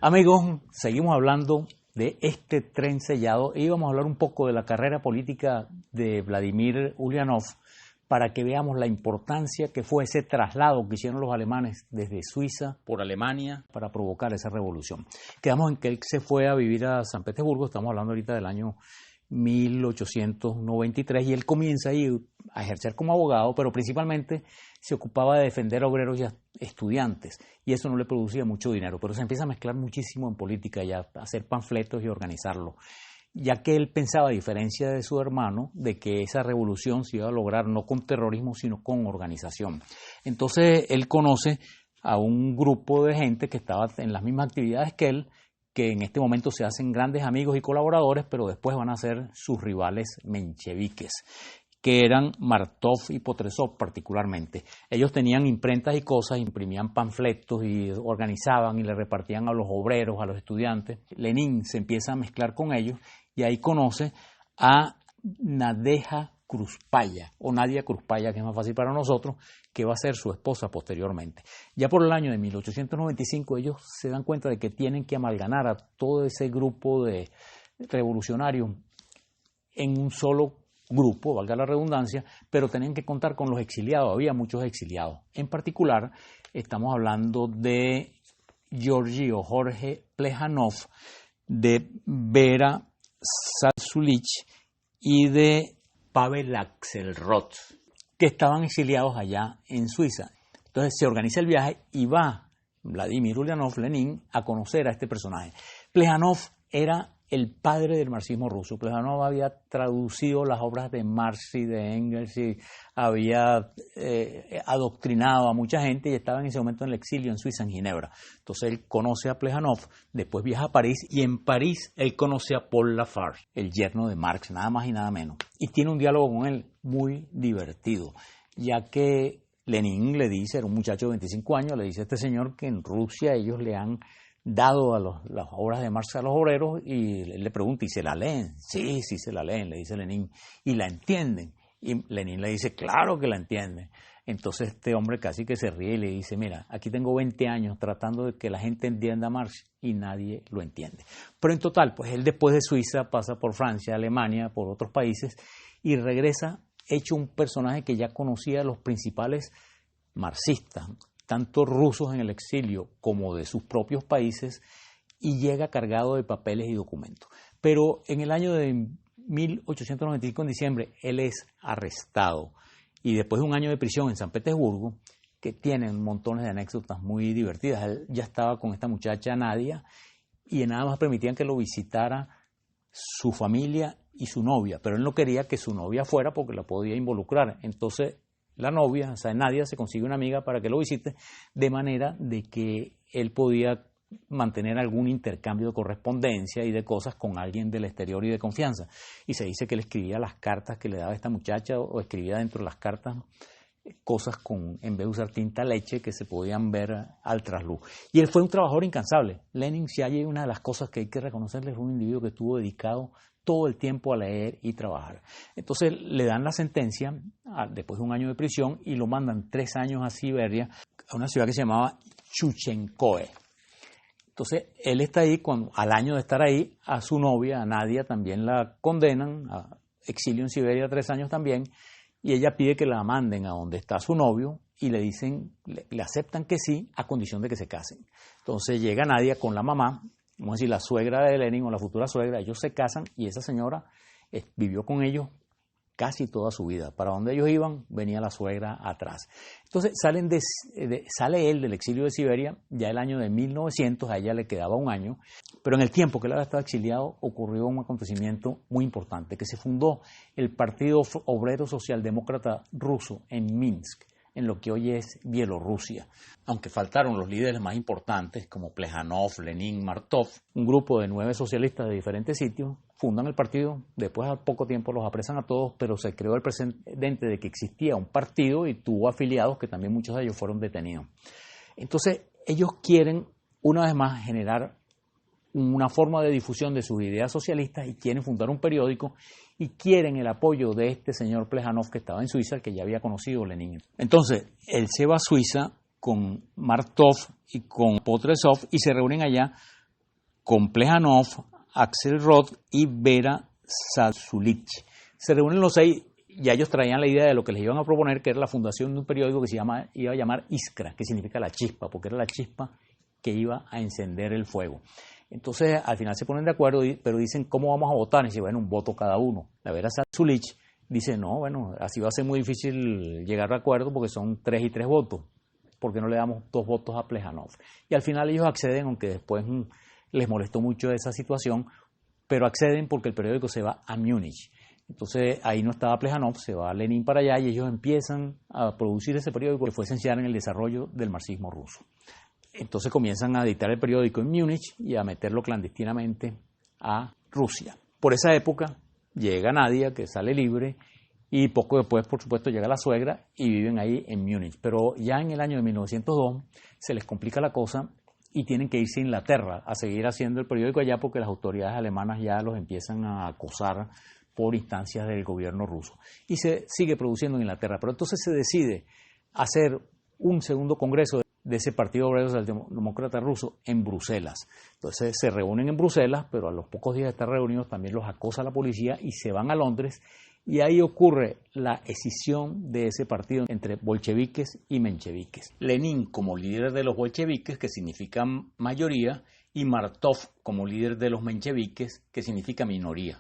Amigos, seguimos hablando de este tren sellado y vamos a hablar un poco de la carrera política de Vladimir Ulyanov para que veamos la importancia que fue ese traslado que hicieron los alemanes desde Suiza por Alemania para provocar esa revolución. Quedamos en que él se fue a vivir a San Petersburgo, estamos hablando ahorita del año 1893, y él comienza ahí a ejercer como abogado, pero principalmente se ocupaba de defender a obreros y a estudiantes, y eso no le producía mucho dinero, pero se empieza a mezclar muchísimo en política y a hacer panfletos y organizarlo, ya que él pensaba, a diferencia de su hermano, de que esa revolución se iba a lograr no con terrorismo, sino con organización. Entonces él conoce a un grupo de gente que estaba en las mismas actividades que él, que en este momento se hacen grandes amigos y colaboradores, pero después van a ser sus rivales mencheviques, que eran Martov y Potresov particularmente. Ellos tenían imprentas y cosas, imprimían panfletos y organizaban y le repartían a los obreros, a los estudiantes. Lenin se empieza a mezclar con ellos y ahí conoce a Nadeja Krúspaya, o Nadia Krúspaya, que es más fácil para nosotros, que va a ser su esposa posteriormente. Ya por el año de 1895 ellos se dan cuenta de que tienen que amalgamar a todo ese grupo de revolucionarios en un solo grupo, valga la redundancia, pero tenían que contar con los exiliados, había muchos exiliados. En particular, estamos hablando de Jorge Plejanov, de Vera Salzulich y de Pavel Axelrod, que estaban exiliados allá en Suiza. Entonces se organiza el viaje y va Vladimir Ulyanov, Lenin, a conocer a este personaje. Plejanov era el padre del marxismo ruso. Plejanov había traducido las obras de Marx y de Engels y había adoctrinado a mucha gente y estaba en ese momento en el exilio en Suiza, en Ginebra. Entonces él conoce a Plejanov, después viaja a París y en París él conoce a Paul Lafarge, el yerno de Marx, nada más y nada menos. Y tiene un diálogo con él muy divertido, ya que Lenin le dice, era un muchacho de 25 años, le dice a este señor que en Rusia ellos le han dado a las obras de Marx a los obreros, y él le pregunta, ¿y se la leen? Sí, sí se la leen, le dice Lenin, ¿y la entienden? Y Lenin le dice, claro que la entienden. Entonces este hombre casi que se ríe y le dice, mira, aquí tengo 20 años tratando de que la gente entienda a Marx y nadie lo entiende. Pero en total, pues él después de Suiza pasa por Francia, Alemania, por otros países y regresa hecho un personaje que ya conocía a los principales marxistas, tanto rusos en el exilio como de sus propios países, y llega cargado de papeles y documentos. Pero en el año de 1895, en diciembre, él es arrestado y después de un año de prisión en San Petersburgo, que tienen montones de anécdotas muy divertidas. Él ya estaba con esta muchacha Nadia y nada más permitían que lo visitara su familia y su novia, pero él no quería que su novia fuera porque la podía involucrar. Entonces la novia, o sea, Nadia, se consigue una amiga para que lo visite, de manera de que él podía mantener algún intercambio de correspondencia y de cosas con alguien del exterior y de confianza. Y se dice que él escribía las cartas que le daba esta muchacha, o escribía dentro de las cartas cosas en vez de usar tinta leche, que se podían ver al trasluz. Y él fue un trabajador incansable. Lenin, si hay una de las cosas que hay que reconocerle, fue un individuo que estuvo dedicado todo el tiempo a leer y trabajar. Entonces le dan la sentencia después de un año de prisión y lo mandan 3 años a Siberia, a una ciudad que se llamaba Chuchenkoe. Entonces él está ahí, al año de estar ahí, a su novia, a Nadia, también la condenan a exilio en Siberia 3 años también, y ella pide que la manden a donde está su novio y le dicen, le aceptan que sí, a condición de que se casen. Entonces llega Nadia con la mamá, vamos a decir la suegra de Lenin o la futura suegra, ellos se casan y esa señora vivió con ellos casi toda su vida. Para donde ellos iban, venía la suegra atrás. Entonces sale él del exilio de Siberia ya el año de 1900, a ella le quedaba un año, pero en el tiempo que él había estado exiliado ocurrió un acontecimiento muy importante, que se fundó el Partido Obrero Socialdemócrata Ruso en Minsk, en lo que hoy es Bielorrusia. Aunque faltaron los líderes más importantes como Plejanov, Lenin, Martov, un grupo de 9 socialistas de diferentes sitios fundan el partido, después a poco tiempo los apresan a todos, pero se creó el precedente de que existía un partido y tuvo afiliados que también muchos de ellos fueron detenidos. Entonces ellos quieren una vez más generar una forma de difusión de sus ideas socialistas y quieren fundar un periódico y quieren el apoyo de este señor Plejanov que estaba en Suiza, el que ya había conocido Lenin. Entonces, él se va a Suiza con Martov y con Potresov y se reúnen allá con Plejánov, Axelrod y Vera Zasulich. Se reúnen los 6, ya ellos traían la idea de lo que les iban a proponer, que era la fundación de un periódico que iba a llamar Iskra, que significa la chispa, porque era la chispa que iba a encender el fuego. Entonces, al final se ponen de acuerdo, pero dicen, ¿cómo vamos a votar? Y dicen, bueno, un voto cada uno. La Vera Zasulich dice, no, bueno, así va a ser muy difícil llegar a acuerdo porque son 3 y 3 votos. ¿Por qué no le damos 2 votos a Plejánov? Y al final ellos acceden, aunque después les molestó mucho esa situación, pero acceden porque el periódico se va a Múnich. Entonces ahí no estaba Plejánov, se va Lenin para allá y ellos empiezan a producir ese periódico que fue esencial en el desarrollo del marxismo ruso. Entonces comienzan a editar el periódico en Múnich y a meterlo clandestinamente a Rusia. Por esa época llega Nadia, que sale libre, y poco después, por supuesto, llega la suegra y viven ahí en Múnich. Pero ya en el año de 1902 se les complica la cosa y tienen que irse a Inglaterra a seguir haciendo el periódico allá porque las autoridades alemanas ya los empiezan a acosar por instancias del gobierno ruso. Y se sigue produciendo en Inglaterra. Pero entonces se decide hacer un segundo congreso de ese Partido Obrero Socialdemócrata Ruso en Bruselas. Entonces se reúnen en Bruselas, pero a los pocos días de estar reunidos también los acosa la policía y se van a Londres. Y ahí ocurre la escisión de ese partido entre bolcheviques y mencheviques. Lenin como líder de los bolcheviques, que significa mayoría, y Martov como líder de los mencheviques, que significa minoría.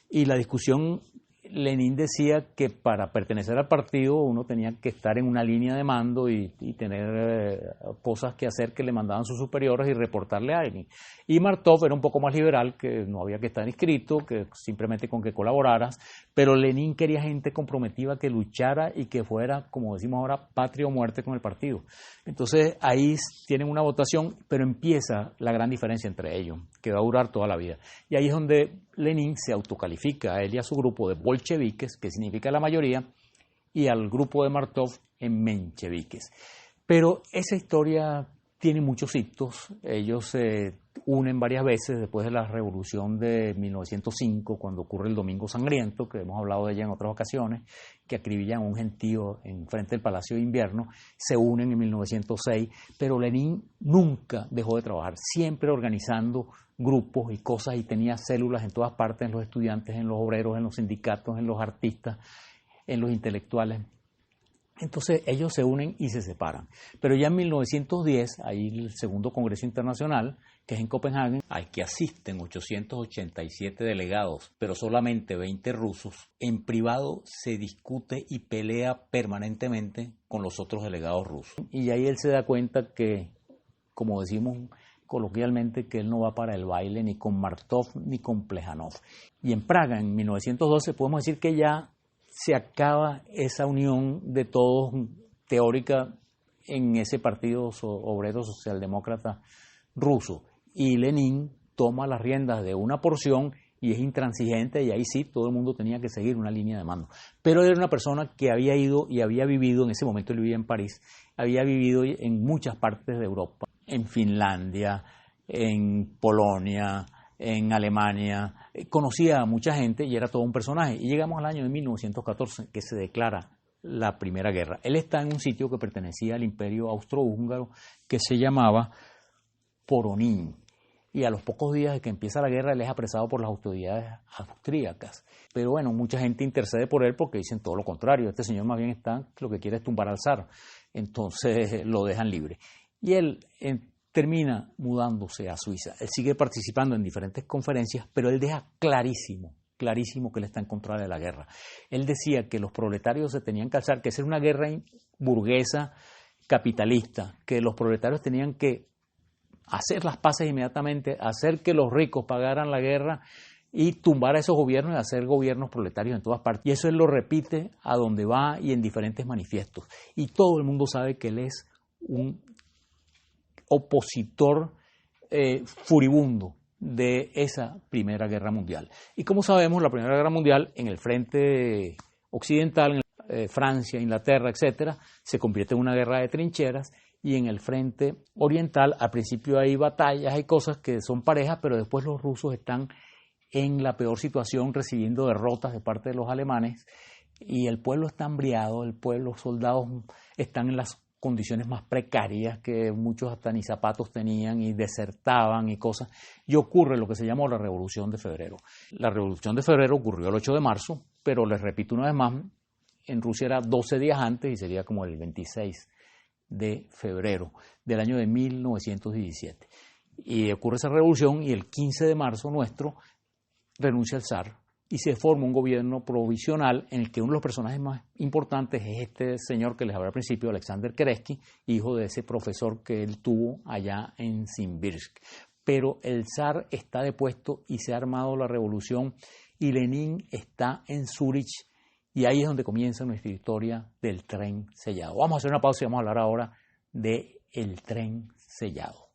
Y la discusión, Lenin decía que para pertenecer al partido uno tenía que estar en una línea de mando y tener cosas que hacer que le mandaban sus superiores y reportarle a alguien. Y Martov era un poco más liberal, que no había que estar inscrito, que simplemente con que colaboraras, pero Lenin quería gente comprometida que luchara y que fuera, como decimos ahora, patria o muerte con el partido. Entonces ahí tienen una votación, pero empieza la gran diferencia entre ellos, que va a durar toda la vida. Y ahí es donde Lenin se autocalifica a él y a su grupo de bolcheviques, que significa la mayoría, y al grupo de Martov en mencheviques. Pero esa historia tiene muchos hitos. Ellos se unen varias veces después de la revolución de 1905, cuando ocurre el Domingo Sangriento, que hemos hablado de ella en otras ocasiones, que acribillan a un gentío en frente del Palacio de Invierno. Se unen en 1906, pero Lenin nunca dejó de trabajar, siempre organizando grupos y cosas, y tenía células en todas partes, en los estudiantes, en los obreros, en los sindicatos, en los artistas, en los intelectuales. Entonces ellos se unen y se separan. Pero ya en 1910 hay el segundo Congreso Internacional, que es en Copenhague, al que asisten 887 delegados, pero solamente 20 rusos. En privado se discute y pelea permanentemente con los otros delegados rusos. Y ahí él se da cuenta que, como decimos coloquialmente, que él no va para el baile ni con Martov ni con Plejánov. Y en Praga, en 1912, podemos decir que ya se acaba esa unión de todos teórica en ese partido obrero socialdemócrata ruso. Y Lenin toma las riendas de una porción y es intransigente, y ahí sí todo el mundo tenía que seguir una línea de mando. Pero él era una persona que había ido y había vivido, en ese momento él vivía en París, había vivido en muchas partes de Europa, en Finlandia, en Polonia, en Alemania, conocía a mucha gente y era todo un personaje. Y llegamos al año de 1914, que se declara la Primera Guerra. Él está en un sitio que pertenecía al Imperio Austrohúngaro, que se llamaba Poronín. Y a los pocos días de que empieza la guerra, él es apresado por las autoridades austríacas. Pero bueno, mucha gente intercede por él porque dicen todo lo contrario. Este señor más bien está, lo que quiere es tumbar al zar. Entonces lo dejan libre. Y él termina mudándose a Suiza. Él sigue participando en diferentes conferencias, pero él deja clarísimo que él está en contra de la guerra. Él decía que los proletarios se tenían que alzar, que esa era una guerra burguesa capitalista, que los proletarios tenían que hacer las paces inmediatamente, hacer que los ricos pagaran la guerra y tumbar a esos gobiernos y hacer gobiernos proletarios en todas partes. Y eso él lo repite a donde va y en diferentes manifiestos. Y todo el mundo sabe que él es un opositor furibundo de esa Primera Guerra Mundial. Y como sabemos, la Primera Guerra Mundial en el frente occidental, en Francia, Inglaterra, etcétera, se convierte en una guerra de trincheras, y en el frente oriental al principio hay batallas, hay cosas que son parejas, pero después los rusos están en la peor situación, recibiendo derrotas de parte de los alemanes, y el pueblo está hambriado, los soldados están en las condiciones más precarias, que muchos hasta ni zapatos tenían y desertaban y cosas, y ocurre lo que se llamó la Revolución de Febrero. La Revolución de Febrero ocurrió el 8 de marzo, pero les repito una vez más, en Rusia era 12 días antes y sería como el 26 de febrero del año de 1917. Y ocurre esa revolución y el 15 de marzo nuestro renuncia el zar y se forma un gobierno provisional en el que uno de los personajes más importantes es este señor que les hablé al principio, Alexander Kerensky, hijo de ese profesor que él tuvo allá en Simbirsk. Pero el zar está depuesto y se ha armado la revolución y Lenin está en Zúrich y ahí es donde comienza nuestra historia del tren sellado. Vamos a hacer una pausa y vamos a hablar ahora del tren sellado.